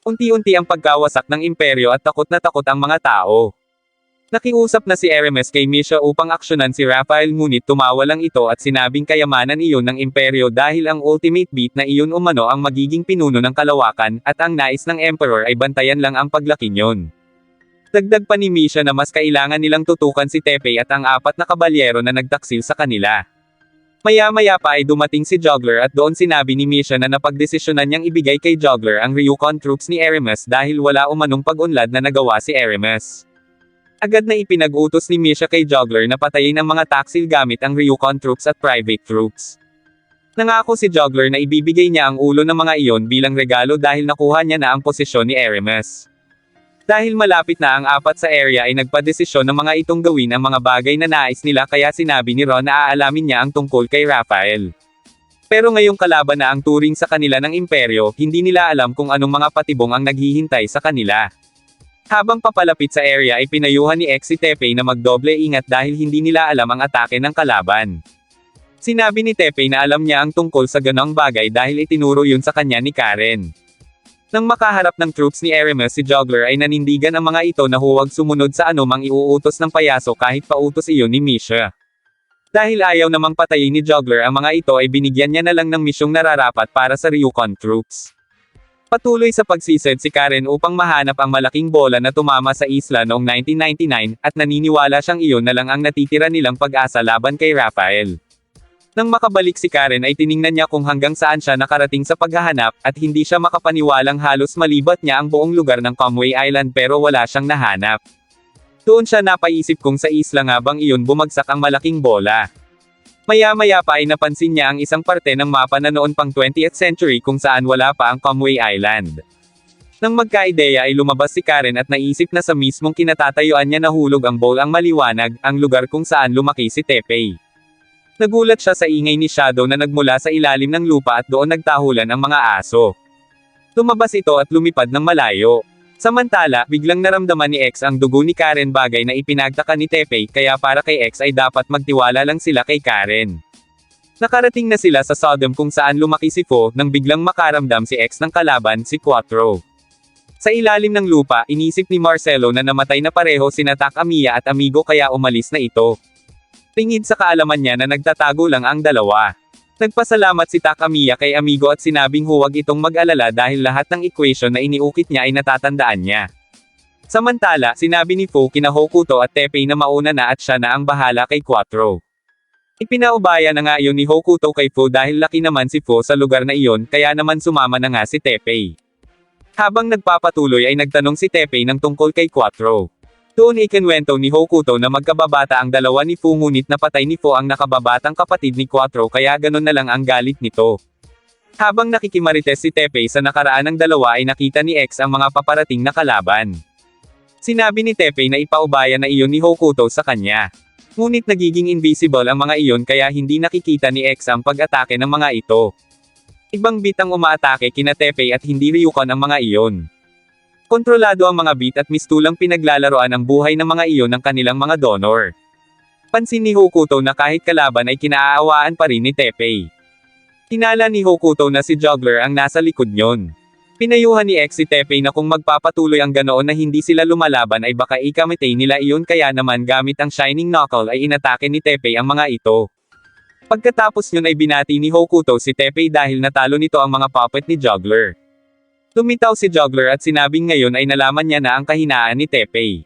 Unti-unti ang pagkawasak ng imperyo at takot na takot ang mga tao. Nakiusap na si Hermes kay Misha upang aksyonan si Raphael ngunit tumawa lang ito at sinabing kayamanan iyon ng imperyo dahil ang ultimate beat na iyon umano ang magiging pinuno ng kalawakan, at ang nais ng emperor ay bantayan lang ang paglaki niyon. Dagdag pa ni Misha na mas kailangan nilang tutukan si Tepe at ang apat na kabalyero na nagtaksil sa kanila. Maya-maya pa ay dumating si Juggler at doon sinabi ni Misha na napagdesisyonan niyang ibigay kay Juggler ang Ryukon troops ni Hermes dahil wala umanong pag-unlad na nagawa si Hermes. Agad na ipinag-utos ni Misha kay Juggler na patayin ang mga taksil gamit ang Ryukon troops at private troops. Nangako si Juggler na ibibigay niya ang ulo ng mga iyon bilang regalo dahil nakuha niya na ang posisyon ni Hermes. Dahil malapit na ang apat sa area ay nagpadesisyon ng mga itong gawin ang mga bagay na nais nila kaya sinabi ni Ron na aalamin niya ang tungkol kay Raphael. Pero ngayong kalaban na ang turing sa kanila ng imperyo, hindi nila alam kung anong mga patibong ang naghihintay sa kanila. Habang papalapit sa area ay pinayuhan ni X si Tepe na magdoble ingat dahil hindi nila alam ang atake ng kalaban. Sinabi ni Tepe na alam niya ang tungkol sa ganong bagay dahil itinuro yun sa kanya ni Karen. Nang makaharap ng troops ni Hermes si Juggler ay nanindigan ang mga ito na huwag sumunod sa anumang iuutos ng payaso kahit pautos iyon ni Misha. Dahil ayaw namang patayin ni Juggler ang mga ito ay binigyan niya na lang ng misyong nararapat para sa Ryukon troops. Patuloy sa pagsisid si Karen upang mahanap ang malaking bola na tumama sa isla noong 1999, at naniniwala siyang iyon na lang ang natitira nilang pag-asa laban kay Raphael. Nang makabalik si Karen ay tiningnan niya kung hanggang saan siya nakarating sa paghahanap, at hindi siya makapaniwalang halos malibat niya ang buong lugar ng Kamui Island pero wala siyang nahanap. Doon siya napaisip kung sa isla nga bang iyon bumagsak ang malaking bola. Maya-maya pa ay napansin niya ang isang parte ng mapa na noon pang 20th century kung saan wala pa ang Kamui Island. Nang magkaideya ay lumabas si Karen at naisip na sa mismong kinatatayuan niya nahulog ang bowl ang maliwanag, ang lugar kung saan lumaki si Tepe. Nagulat siya sa ingay ni Shadow na nagmula sa ilalim ng lupa at doon nagtahulan ang mga aso. Lumabas ito at lumipad ng malayo. Samantala, biglang naramdaman ni X ang dugo ni Karen, bagay na ipinagtaka ni Tepe, kaya para kay X ay dapat magtiwala lang sila kay Karen. Nakarating na sila sa Sodom kung saan lumaki si Fo, nang biglang makaramdam si X ng kalaban, si Quattro. Sa ilalim ng lupa, inisip ni Marcelo na namatay na pareho sina Takamiya at Amigo kaya umalis na ito. Tingid sa kaalaman niya na nagtatago lang ang dalawa. Nagpasalamat si Takamiya kay Amigo at sinabing huwag itong mag-alala dahil lahat ng equation na iniukit niya ay natatandaan niya. Samantala, sinabi ni Fo kina Hokuto at Tepe na mauna na at siya na ang bahala kay Quattro. Ipinaubaya na nga iyon ni Hokuto kay Fo dahil laki naman si Fo sa lugar na iyon kaya naman sumama na nga si Tepe. Habang nagpapatuloy ay nagtanong si Tepe ng tungkol kay Quattro. Doon ikinwento ni Hokuto na magkababata ang dalawa ni Fu ngunit napatay ni Fo ang nakababatang kapatid ni Quattro kaya ganon na lang ang galit nito. Habang nakikimarites si Tepe sa nakaraan ng dalawa ay nakita ni X ang mga paparating na kalaban. Sinabi ni Tepe na ipaubaya na iyon ni Hokuto sa kanya. Ngunit nagiging invisible ang mga iyon kaya hindi nakikita ni X ang pag-atake ng mga ito. Ibang beat ang umaatake kina Tepe at hindi Ryukon ang mga iyon. Kontrolado ang mga beat at mistulang pinaglalaroan ang buhay ng mga iyon ng kanilang mga donor. Pansin ni Hokuto na kahit kalaban ay kinaaawaan pa rin ni Tepe. Hinala ni Hokuto na si Juggler ang nasa likod niyon. Pinayuhan ni X si Tepe na kung magpapatuloy ang ganoon na hindi sila lumalaban ay baka ikamatay nila iyon kaya naman gamit ang Shining Knuckle ay inatake ni Tepe ang mga ito. Pagkatapos yun ay binati ni Hokuto si Tepe dahil natalo nito ang mga puppet ni Juggler. Tumitaw si Juggler at sinabing ngayon ay nalaman niya na ang kahinaan ni Tepe.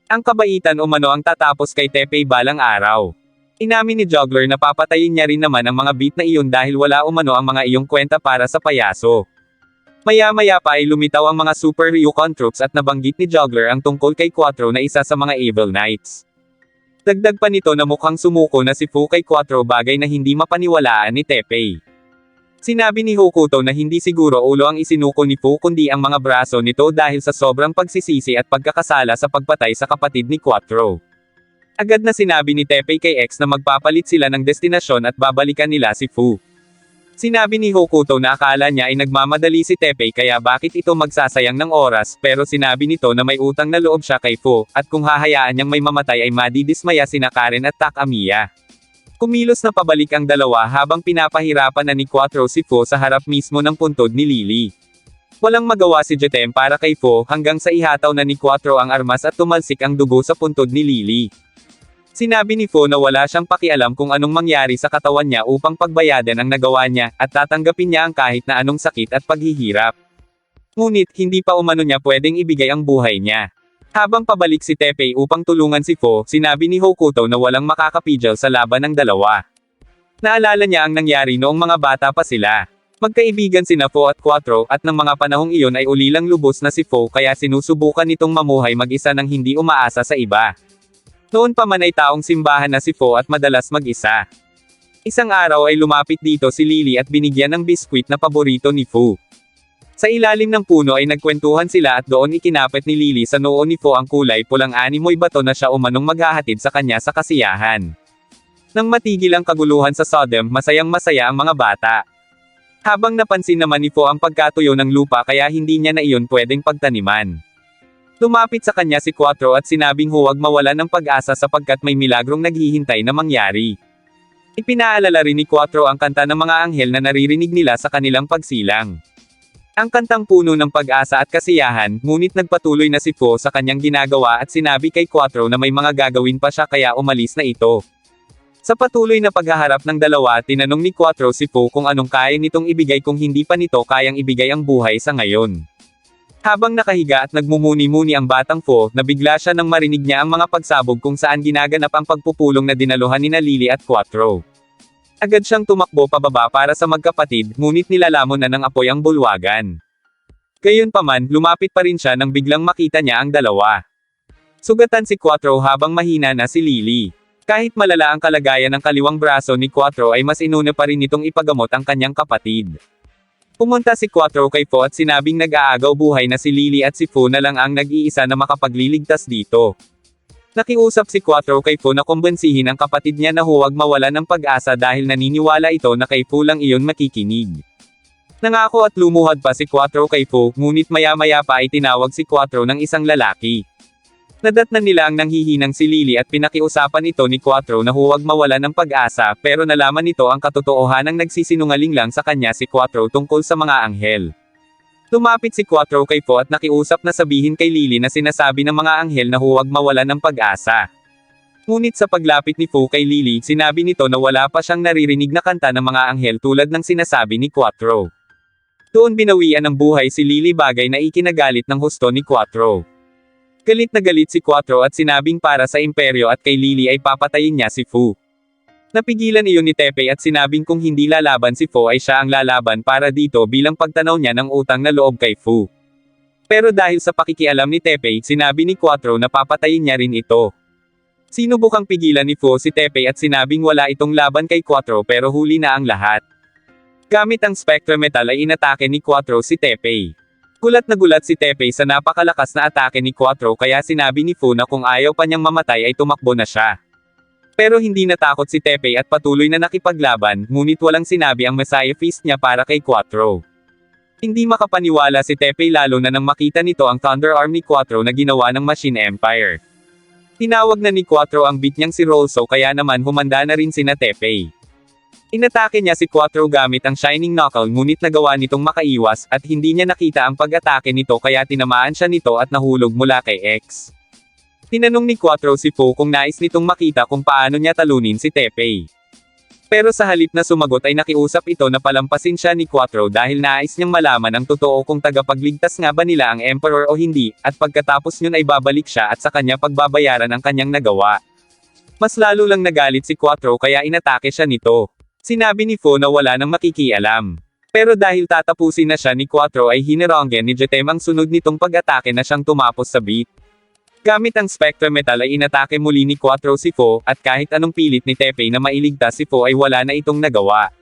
Ang kabaitan umano ang tatapos kay Tepe balang araw. Inamin ni Juggler na papatayin niya rin naman ang mga beat na iyon dahil wala umano ang mga iyong kwenta para sa payaso. Maya-maya pa ay lumitaw ang mga Super Ryukon troops at nabanggit ni Juggler ang tungkol kay Quattro na isa sa mga Evil Knights. Dagdag pa nito na mukhang sumuko na si Fu kay Quattro, bagay na hindi mapaniwalaan ni Tepe. Sinabi ni Hokuto na hindi siguro ulo ang isinuko ni Fu kundi ang mga braso nito dahil sa sobrang pagsisisi at pagkakasala sa pagpatay sa kapatid ni Quattro. Agad na sinabi ni Tepe kay X na magpapalit sila ng destinasyon at babalikan nila si Fu. Sinabi ni Hokuto na akala niya ay nagmamadali si Tepe kaya bakit ito magsasayang ng oras, pero sinabi nito na may utang na loob siya kay Fu, at kung hahayaan niyang may mamatay ay madidismaya sina Karen at Takamiya. Kumilos na pabalik ang dalawa habang pinapahirapan na ni Quattro si Fu sa harap mismo ng puntod ni Lily. Walang magawa si Jetem para kay Fo, hanggang sa ihataw na ni Quattro ang armas at tumalsik ang dugo sa puntod ni Lily. Sinabi ni Fo na wala siyang pakialam kung anong mangyari sa katawan niya upang pagbayadan ang nagawa niya, at tatanggapin niya ang kahit na anong sakit at paghihirap. Ngunit, hindi pa umano niya pwedeng ibigay ang buhay niya. Habang pabalik si Teppei upang tulungan si Fo, sinabi ni Hokuto na walang makakapigil sa laban ng dalawa. Naalala niya ang nangyari noong mga bata pa sila. Magkaibigan sina Fo at Quattro, at ng mga panahong iyon ay ulilang lubos na si Fo kaya sinusubukan nitong mamuhay mag-isa nang hindi umaasa sa iba. Noon pa man ay taong simbahan na si Fo at madalas mag-isa. Isang araw ay lumapit dito si Lily at binigyan ng biskwit na paborito ni Fo. Sa ilalim ng puno ay nagkwentuhan sila at doon ikinapit ni Lily sa noo ni Fo ang kulay pulang animoy bato na siya umanong maghahatid sa kanya sa kasiyahan. Nang matigil ang kaguluhan sa Sodom, masayang-masaya ang mga bata. Habang napansin naman ni Fo ang pagkatuyo ng lupa kaya hindi niya na iyon pwedeng pagtaniman. Lumapit sa kanya si Quattro at sinabing huwag mawalan ng pag-asa sapagkat may milagrong naghihintay na mangyari. Ipinaalala rin ni Quattro ang kanta ng mga anghel na naririnig nila sa kanilang pagsilang. Ang kantang puno ng pag-asa at kasiyahan, ngunit nagpatuloy na si Fo sa kanyang ginagawa at sinabi kay Quattro na may mga gagawin pa siya kaya umalis na ito. Sa patuloy na paghaharap ng dalawa, tinanong ni Quattro si Fo kung anong kaya nitong ibigay kung hindi pa nito kayang ibigay ang buhay sa ngayon. Habang nakahiga at nagmumuni-muni ang batang Fo, nabigla siya nang marinig niya ang mga pagsabog kung saan ginaganap ang pagpupulong na dinaluhan nina Lily at Quattro. Agad siyang tumakbo pababa para sa magkapatid, ngunit nilalamon na ng apoy ang bulwagan. Gayunpaman, lumapit pa rin siya nang biglang makita niya ang dalawa. Sugatan si Quattro habang mahina na si Lily. Kahit malala ang kalagayan ng kaliwang braso ni Quattro ay mas inuna pa rin nitong ipagamot ang kanyang kapatid. Pumunta si Quattro kay Fo at sinabing nag-aagaw buhay na si Lily at si Fo na lang ang nag-iisa na makapagliligtas dito. Nakiusap si Quattro kay Fo na kumbensihin ang kapatid niya na huwag mawala ng pag-asa dahil naniniwala ito na kay Fo lang iyon makikinig. Nangako at lumuhad pa si Quattro kay Fo, ngunit maya-maya pa ay tinawag si Quattro ng isang lalaki. Nadatnan nila ang nanghihinang si Lily at pinakiusapan ito ni Quattro na huwag mawala ng pag-asa, pero nalaman nito ang katotohanang nagsisinungaling lang sa kanya si Quattro tungkol sa mga anghel. Lumapit si Quattro kay Fo at nakiusap na sabihin kay Lily na sinasabi ng mga anghel na huwag mawala ng pag-asa. Ngunit sa paglapit ni Fo kay Lily, sinabi nito na wala pa siyang naririnig na kanta ng mga anghel tulad ng sinasabi ni Quattro. Doon binawian ng buhay si Lily, bagay na ikinagalit ng husto ni Quattro. Galit na galit si Quattro at sinabing para sa imperyo at kay Lily ay papatayin niya si Fo. Napigilan iyon ni Teppei at sinabing kung hindi lalaban si Fo ay siya ang lalaban para dito bilang pagtanaw niya ng utang na loob kay Fo. Pero dahil sa pakikialam ni Teppei, sinabi ni Quattro na papatayin niya rin ito. Sinubukang pigilan ni Fo si Teppei at sinabing wala itong laban kay Quattro pero huli na ang lahat. Gamit ang Spectrometal ay inatake ni Quattro si Teppei. Gulat na gulat si Teppei sa napakalakas na atake ni Quattro kaya sinabi ni Fo na kung ayaw pa niyang mamatay ay tumakbo na siya. Pero hindi natakot si Teppei at patuloy na nakipaglaban, ngunit walang sinabi ang Messiah Fist niya para kay Quattro. Hindi makapaniwala si Teppei lalo na nang makita nito ang Thunder Arm ni Quattro na ginawa ng Machine Empire. Tinawag na ni Quattro ang beat niyang si Rolso kaya naman humanda na rin sina Teppei. Inatake niya si Quattro gamit ang Shining Knuckle ngunit nagawa nitong makaiwas at hindi niya nakita ang pag-atake nito kaya tinamaan siya nito at nahulog mula kay X. Tinanong ni Quattro si Fo kung nais nitong makita kung paano niya talunin si Teppei. Pero sa halip na sumagot ay nakiusap ito na palampasin siya ni Quattro dahil nais niyang malaman ang totoo kung tagapagligtas nga ba nila ang Emperor o hindi, at pagkatapos yun ay babalik siya at sa kanya pagbabayaran ang kanyang nagawa. Mas lalo lang nagalit si Quattro kaya inatake siya nito. Sinabi ni Fo na wala nang makikialam. Pero dahil tatapusin na siya ni Quattro ay hinironggen ni Jetem ang sunod nitong pag-atake na siyang tumapos sa beat. Gamit ang Spectrometal ay inatake muli ni Quattro si Fo, at kahit anong pilit ni Teppei na mailigtas si Fo ay wala na itong nagawa.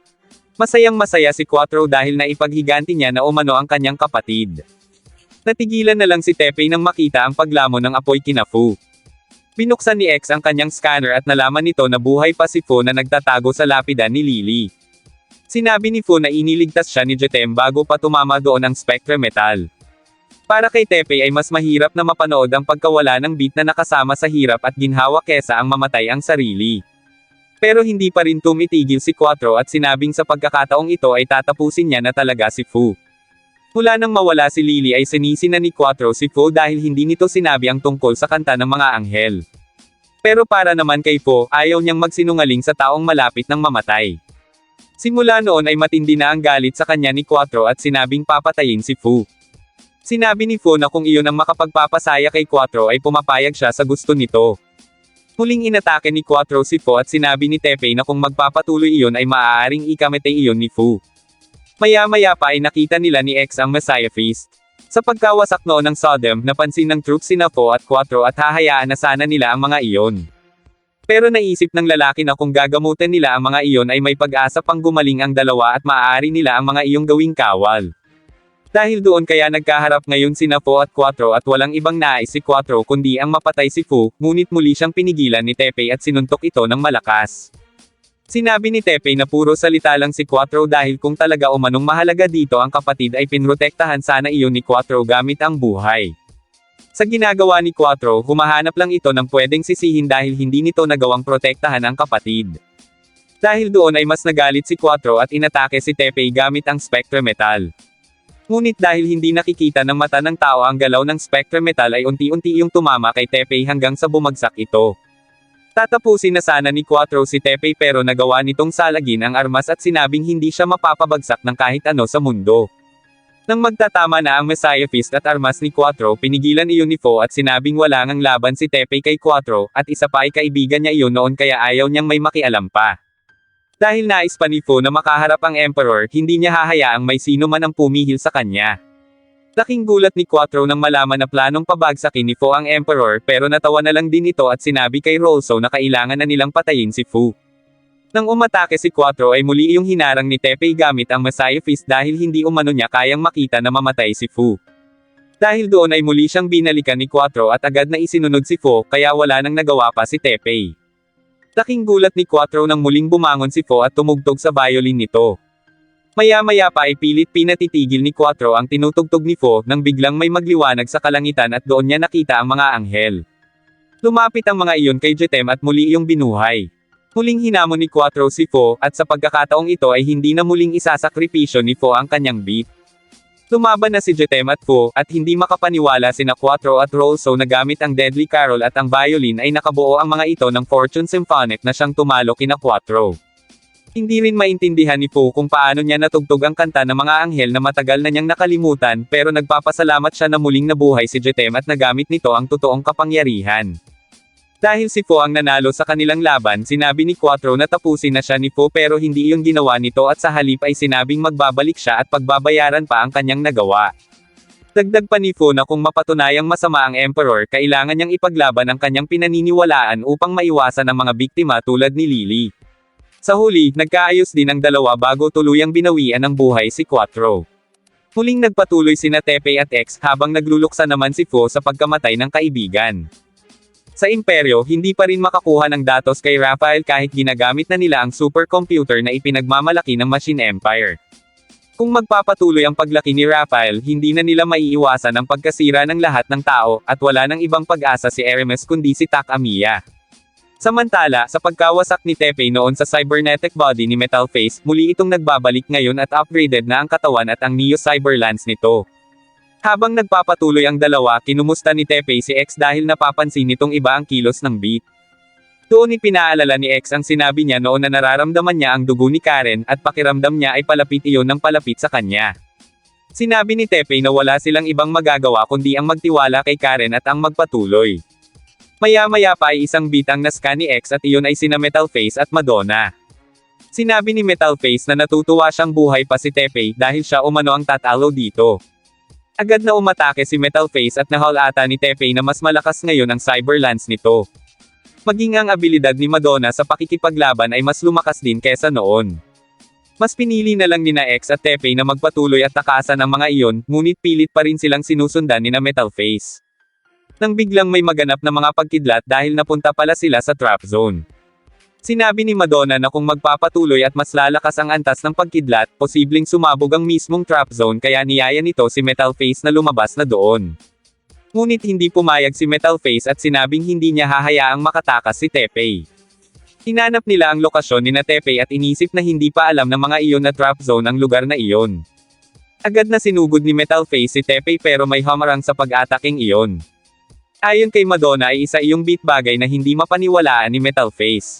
Masayang masaya si Quattro dahil naipaghiganti niya na umano ang kanyang kapatid. Natigilan na lang si Teppei nang makita ang paglamon ng apoy kina Fo. Binuksan ni X ang kanyang scanner at nalaman nito na buhay pa si Fo na nagtatago sa lapida ni Lily. Sinabi ni Fo na iniligtas siya ni Jetem bago pa tumama doon ang Spectrometal. Para kay Teppei ay mas mahirap na mapanood ang pagkawala ng beat na nakasama sa hirap at ginhawa kesa ang mamatay ang sarili. Pero hindi pa rin tumitigil si Quattro at sinabing sa pagkakataong ito ay tatapusin niya na talaga si Fo. Mula nang mawala si Lily ay sinisi na ni Quattro si Fo dahil hindi nito sinabi ang tungkol sa kanta ng mga anghel. Pero para naman kay Fo, ayaw niyang magsinungaling sa taong malapit ng mamatay. Simula noon ay matindi na ang galit sa kanya ni Quattro at sinabing papatayin si Fu. Sinabi ni Fo na kung iyon ang makapagpapasaya kay Quattro ay pumapayag siya sa gusto nito. Muling inatake ni Quattro si Fo at sinabi ni Teppei na kung magpapatuloy iyon ay maaaring ikamete iyon ni Fu. Maya-maya pa ay nakita nila ni X ang Messiah Feast. Sa pagkawasak noon ng Sodom, napansin ng troops sina Fo at Quattro at hahayaan na sana nila ang mga iyon. Pero naisip ng lalaki na kung gagamutin nila ang mga iyon ay may pag-asa pang gumaling ang dalawa at maaari nila ang mga iyong gawing kawal. Dahil doon kaya nagkaharap ngayon sina Fo at Quattro at walang ibang nais si Quattro kundi ang mapatay si Fu, ngunit muli siyang pinigilan ni Teppei at sinuntok ito ng malakas. Sinabi ni Teppei na puro salita lang si Quattro dahil kung talaga umanong mahalaga dito ang kapatid ay pinrotektahan sana iyon ni Quattro gamit ang buhay. Sa ginagawa ni Quattro, humahanap lang ito ng pwedeng sisihin dahil hindi nito nagawang protektahan ang kapatid. Dahil doon ay mas nagalit si Quattro at inatake si Teppei gamit ang Spectre Metal. Ngunit dahil hindi nakikita ng mata ng tao ang galaw ng Spectre Metal ay unti-unti iyong tumama kay Teppei hanggang sa bumagsak ito. Tatapusin na sana ni Quattro si Teppei pero nagawa nitong salagin ang armas at sinabing hindi siya mapapabagsak ng kahit ano sa mundo. Nang magtatama na ang Messiah Fist at armas ni Quattro, pinigilan iyon ni Fo at sinabing wala ngang laban si Teppei kay Quattro, at isa pa ay kaibigan niya iyon noon kaya ayaw niyang may makialam pa. Dahil nais pa ni Fo na makaharap ang Emperor, hindi niya hahayaang may sino man ang pumihil sa kanya. Laking gulat ni Quattro nang malaman na planong pabagsakin ni Fo ang Emperor pero natawa na lang din ito at sinabi kay Rolso na kailangan na nilang patayin si Fu. Nang umatake si Quattro ay muli iyong hinarang ni Teppei gamit ang Messiah Fist dahil hindi umano niya kayang makita na mamatay si Fu. Dahil doon ay muli siyang binalikan ni Quattro at agad na isinunod si Fo kaya wala nang nagawa pa si Teppei. Laking gulat ni Quattro nang muling bumangon si Fo at tumugtog sa violin nito. Maya-maya pa ay pilit pinatitigil ni Quattro ang tinutugtog ni Fo nang biglang may magliwanag sa kalangitan at doon niya nakita ang mga anghel. Lumapit ang mga iyon kay Jetem at muli iyong binuhay. Muling hinamon ni Quattro si Fo at sa pagkakataong ito ay hindi na muling isasakripisyo ni Fo ang kanyang beat. Lumaban na si Jetem at Fo, at hindi makapaniwala sina Quattro at Rolso na gamit ang Deadly Carol at ang violin ay nakabuo ang mga ito ng Fortune Symphonic na siyang tumalo kina Quattro. Hindi rin maintindihan ni Fo kung paano niya natugtog ang kanta ng mga anghel na matagal na niyang nakalimutan pero nagpapasalamat siya na muling nabuhay si Jetem at nagamit nito ang totoong kapangyarihan. Dahil si Fo ang nanalo sa kanilang laban, sinabi ni Quattro na tapusin na siya ni Fo pero hindi iyon ginawa nito at sa halip ay sinabing magbabalik siya at pagbabayaran pa ang kanyang nagawa. Dagdag pa ni Fo na kung mapatunayang masama ang Emperor, kailangan niyang ipaglaban ang kanyang pinaniniwalaan upang maiwasan ang mga biktima tulad ni Lily. Sa huli, nagkaayos din ang dalawa bago tuluyang binawian ng buhay si Quattro. Muling nagpatuloy sina Teppei at X habang nagluluksa naman si Fo sa pagkamatay ng kaibigan. Sa imperyo, hindi pa rin makakuha ng datos kay Raphael kahit ginagamit na nila ang supercomputer na ipinagmamalaki ng Machine Empire. Kung magpapatuloy ang paglaki ni Raphael, hindi na nila maiiwasan ang pagkasira ng lahat ng tao, at wala nang ibang pag-asa si Hermes kundi si Takamiya. Samantala, sa pagkawasak ni Teppei noon sa cybernetic body ni Metal Face, muli itong nagbabalik ngayon at upgraded na ang katawan at ang Neo Cyber Lance nito. Habang nagpapatuloy ang dalawa, kinumusta ni Teppei si X dahil napapansin nitong iba ang kilos ng beat. Doon ipinaalala ni X ang sinabi niya noon na nararamdaman niya ang dugo ni Karen at pakiramdam niya ay palapit iyon ng palapit sa kanya. Sinabi ni Teppei na wala silang ibang magagawa kundi ang magtiwala kay Karen at ang magpatuloy. Maya-maya pa ay isang beat ang nascan ni X at iyon ay sina Metal Face at Madonna. Sinabi ni Metal Face na natutuwa siyang buhay pa si Teppei dahil siya umano ang tatalo dito. Agad na umatake si Metal Face at nahol ata ni Teppei na mas malakas ngayon ang Cyber Lance nito. Maging ang abilidad ni Madonna sa pakikipaglaban ay mas lumakas din kesa noon. Mas pinili na lang nina X at Teppei na magpatuloy at takasan ang mga iyon, ngunit pilit pa rin silang sinusundan nina Metal Face. Nang biglang may maganap na mga pagkidlat dahil napunta pala sila sa trap zone. Sinabi ni Madonna na kung magpapatuloy at mas lalakas ang antas ng pagkidlat, posibleng sumabog ang mismong trap zone kaya niyaya nito si Metal Face na lumabas na doon. Ngunit hindi pumayag si Metal Face at sinabing hindi niya hahayaang makatakas si Teppei. Hinanap nila ang lokasyon ni Teppei at inisip na hindi pa alam ng mga iyon na trap zone ang lugar na iyon. Agad na sinugod ni Metal Face si Teppei pero may hamarang sa pag-ataking iyon. Ayon kay Madonna ay isa iyong beat bagay na hindi mapaniwalaan ni Metal Face.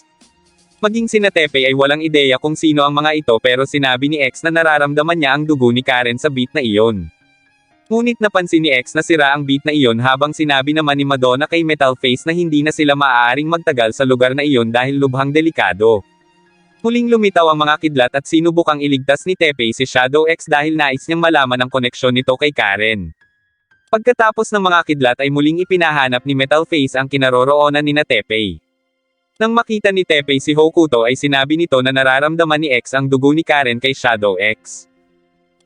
Maging sina Teppei ay walang ideya kung sino ang mga ito pero sinabi ni X na nararamdaman niya ang dugo ni Karen sa beat na iyon. Ngunit napansin ni X na sira ang beat na iyon habang sinabi naman ni Madonna kay Metal Face na hindi na sila maaaring magtagal sa lugar na iyon dahil lubhang delikado. Muling lumitaw ang mga kidlat at sinubukang iligtas ni Teppei si Shadow X dahil nais niyang malaman ang koneksyon nito kay Karen. Pagkatapos ng mga kidlat ay muling ipinahanap ni Metal Face ang kinaroroonan ni Teppei. Nang makita ni Teppei si Hokuto ay sinabi nito na nararamdaman ni X ang dugo ni Karen kay Shadow X.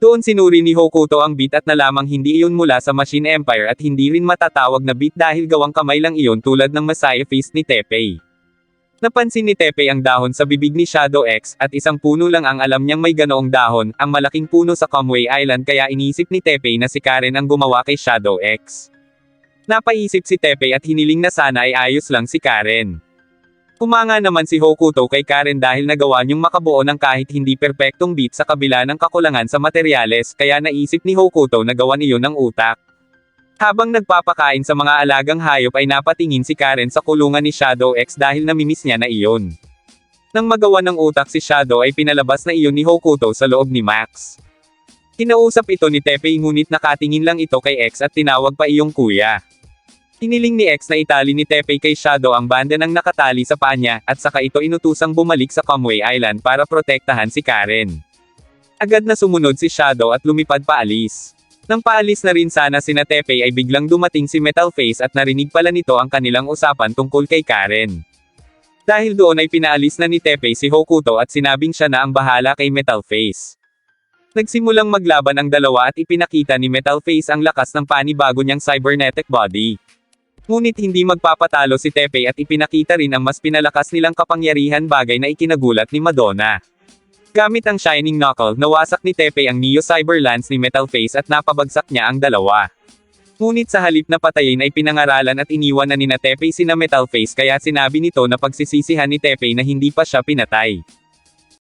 Doon sinuri ni Hokuto ang beat at nalamang hindi iyon mula sa Machine Empire at hindi rin matatawag na beat dahil gawang kamay lang iyon tulad ng Messiah Fist ni Teppei. Napansin ni Teppei ang dahon sa bibig ni Shadow X at isang puno lang ang alam niyang may ganoong dahon, ang malaking puno sa Kamui Island kaya inisip ni Teppei na si Karen ang gumawa kay Shadow X. Napaisip si Teppei at hiniling na sana ay ayos lang si Karen. Humanga naman si Hokuto kay Karen dahil nagawa niyang makabuo ng kahit hindi perpektong beat sa kabila ng kakulangan sa materyales kaya naisip ni Hokuto na gawan iyon ng utak. Habang nagpapakain sa mga alagang hayop ay napatingin si Karen sa kulungan ni Shadow X dahil namimiss niya na iyon. Nang magawa ng utak si Shadow ay pinalabas na iyon ni Hokuto sa loob ni Max. Kinausap ito ni Teppei ngunit nakatingin lang ito kay X at tinawag pa iyong kuya. Hiniling ni X na itali ni Teppei kay Shadow ang banda ng nakatali sa paa niya, at saka ito inutusang bumalik sa Kamui Island para protektahan si Karen. Agad na sumunod si Shadow at lumipad paalis. Nang paalis na rin sana sina Teppei ay biglang dumating si Metal Face at narinig pala nito ang kanilang usapan tungkol kay Karen. Dahil doon ay pinaalis na ni Teppei si Hokuto at sinabing siya na ang bahala kay Metal Face. Nagsimulang maglaban ang dalawa at ipinakita ni Metal Face ang lakas ng panibago niyang cybernetic body. Ngunit hindi magpapatalo si Teppei at ipinakita rin ang mas pinalakas nilang kapangyarihan bagay na ikinagulat ni Madonna. Gamit ang Shining Knuckle, nawasak ni Teppei ang Neo Cyber Lance ni Metal Face at napabagsak niya ang dalawa. Ngunit sa halip na patayin ay pinangaralan at iniwan na nina Teppei sina Metal Face kaya sinabi nito na pagsisisihan ni Teppei na hindi pa siya pinatay.